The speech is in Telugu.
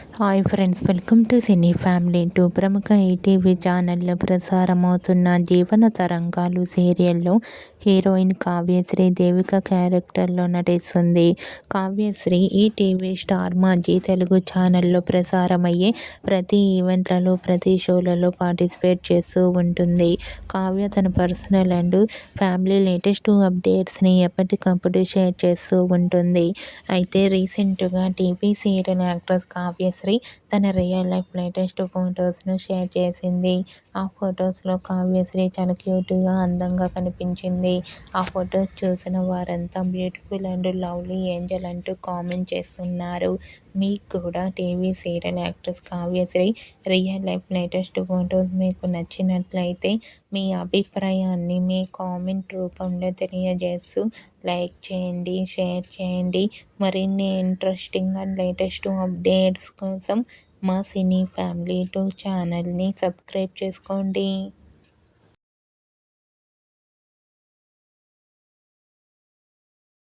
Hi friends, welcome to cine family two. ప్రముఖ ఈటీవీ ఛానల్లో ప్రసారమవుతున్న జీవన తరంగాలు సీరియల్లో హీరోయిన్ కావ్యశ్రీ దేవిక క్యారెక్టర్లో నటిస్తుంది. కావ్యశ్రీ ఈటీవీ స్టార్ మా జీ తెలుగు ఛానల్లో ప్రసారమయ్యే ప్రతి ఈవెంట్లలో, ప్రతి షోలలో పార్టిసిపేట్ చేస్తూ ఉంటుంది. కావ్య తన పర్సనల్ అండ్ ఫ్యామిలీ లేటెస్ట్ అప్డేట్స్ని ఎప్పటికప్పుడు షేర్ చేస్తూ ఉంటుంది. అయితే రీసెంట్గా టీవీ సీరియల్ యాక్ట్రెస్ కావ్యశ్రీ తన రియల్ లైఫ్ లేటెస్ట్ ఫొటోస్ను షేర్ చేసింది. ఆ ఫొటోస్లో కావ్యశ్రీ చాలా క్యూట్గా, అందంగా కనిపించింది. ఆ ఫొటోస్ చూసిన వారంతా బ్యూటిఫుల్ అండ్ లవ్లీ ఏంజల్ అంటూ కామెంట్ చేస్తున్నారు. మీకు కూడా TV serial actress Kavyasri real life latest photos మీకు నచ్చినట్లయితే మీ అభిప్రాయాన్ని మీ కామెంట్ రూపంలో తెలియజేస్తూ లైక్ చేయండి, షేర్ చేయండి. మరిన్ని ఇంట్రెస్టింగ్ అండ్ లేటెస్ట్ అప్డేట్స్ కోసం మా సినీ ఫ్యామిలీ 2 ఛానల్ని సబ్స్క్రైబ్ చేసుకోండి.